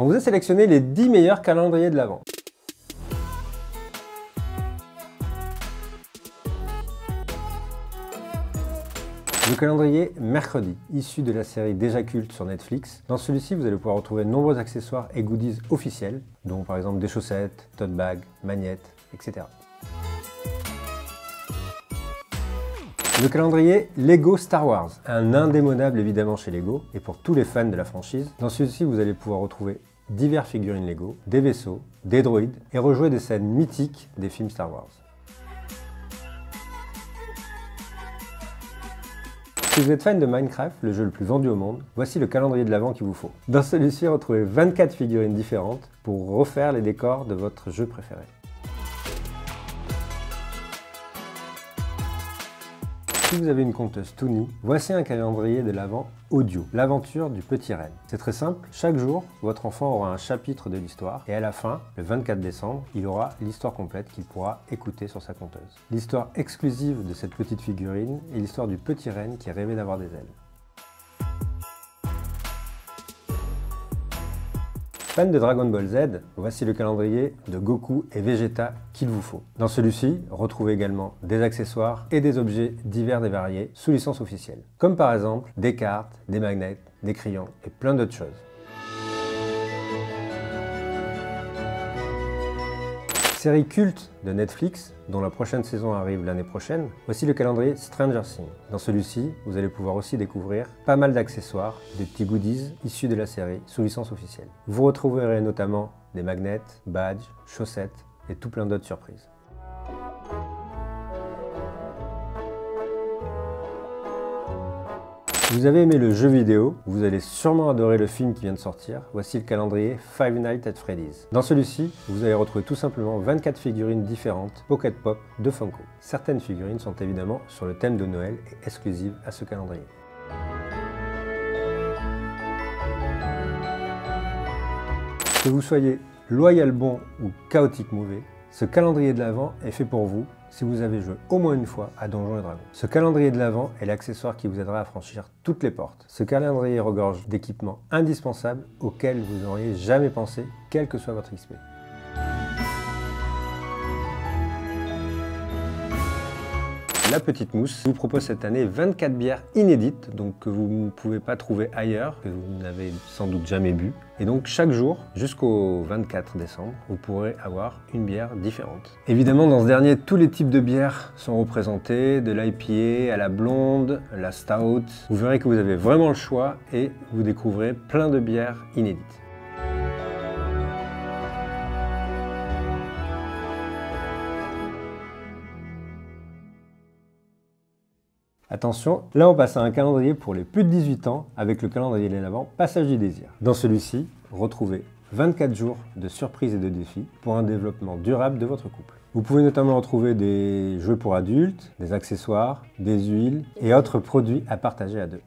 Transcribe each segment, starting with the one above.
On vous a sélectionné les 10 meilleurs calendriers de l'Avent. Le calendrier mercredi, issu de la série déjà culte sur Netflix. Dans celui-ci, vous allez pouvoir retrouver de nombreux accessoires et goodies officiels, dont par exemple des chaussettes, tote bags, magnettes, etc. Le calendrier Lego Star Wars, un indémodable évidemment chez Lego et pour tous les fans de la franchise. Dans celui-ci, vous allez pouvoir retrouver diverses figurines Lego, des vaisseaux, des droïdes et rejouer des scènes mythiques des films Star Wars. Si vous êtes fan de Minecraft, le jeu le plus vendu au monde, voici le calendrier de l'Avent qu'il vous faut. Dans celui-ci, retrouvez 24 figurines différentes pour refaire les décors de votre jeu préféré. Si vous avez une conteuse Toonie, voici un calendrier de l'Avent audio, l'aventure du petit renne. C'est très simple, chaque jour, votre enfant aura un chapitre de l'histoire et à la fin, le 24 décembre, il aura l'histoire complète qu'il pourra écouter sur sa conteuse. L'histoire exclusive de cette petite figurine est l'histoire du petit renne qui rêvait d'avoir des ailes. Fan de Dragon Ball Z, voici le calendrier de Goku et Vegeta qu'il vous faut. Dans celui-ci, retrouvez également des accessoires et des objets divers et variés sous licence officielle, comme par exemple des cartes, des magnets, des crayons et plein d'autres choses. Série culte de Netflix, dont la prochaine saison arrive l'année prochaine, voici le calendrier Stranger Things. Dans celui-ci, vous allez pouvoir aussi découvrir pas mal d'accessoires, des petits goodies issus de la série sous licence officielle. Vous retrouverez notamment des magnets, badges, chaussettes et tout plein d'autres surprises. Si vous avez aimé le jeu vidéo, vous allez sûrement adorer le film qui vient de sortir. Voici le calendrier Five Nights at Freddy's. Dans celui-ci, vous allez retrouver tout simplement 24 figurines différentes Pocket Pop de Funko. Certaines figurines sont évidemment sur le thème de Noël et exclusives à ce calendrier. Que vous soyez loyal bon ou chaotique mauvais, ce calendrier de l'Avent est fait pour vous si vous avez joué au moins une fois à Donjons et Dragons. Ce calendrier de l'Avent est l'accessoire qui vous aidera à franchir toutes les portes. Ce calendrier regorge d'équipements indispensables auxquels vous n'auriez jamais pensé, quel que soit votre XP. La Petite Mousse vous propose cette année 24 bières inédites, donc que vous ne pouvez pas trouver ailleurs, que vous n'avez sans doute jamais bu. Et donc chaque jour, jusqu'au 24 décembre, vous pourrez avoir une bière différente. Évidemment, dans ce dernier, tous les types de bières sont représentés, de l'IPA à la blonde, la stout. Vous verrez que vous avez vraiment le choix et vous découvrez plein de bières inédites. Attention, là on passe à un calendrier pour les plus de 18 ans avec le calendrier de l'Avent Passage du Désir. Dans celui-ci, retrouvez 24 jours de surprises et de défis pour un développement durable de votre couple. Vous pouvez notamment retrouver des jeux pour adultes, des accessoires, des huiles et autres produits à partager à deux.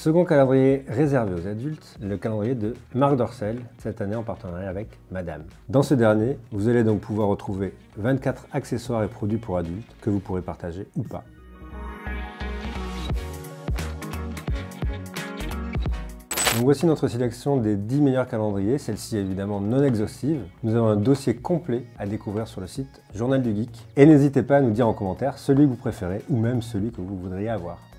Second calendrier réservé aux adultes, le calendrier de Marc Dorcel, cette année en partenariat avec Madame. Dans ce dernier, vous allez donc pouvoir retrouver 24 accessoires et produits pour adultes que vous pourrez partager ou pas. Donc voici notre sélection des 10 meilleurs calendriers, celle-ci est évidemment non exhaustive. Nous avons un dossier complet à découvrir sur le site Journal du Geek. Et n'hésitez pas à nous dire en commentaire celui que vous préférez ou même celui que vous voudriez avoir.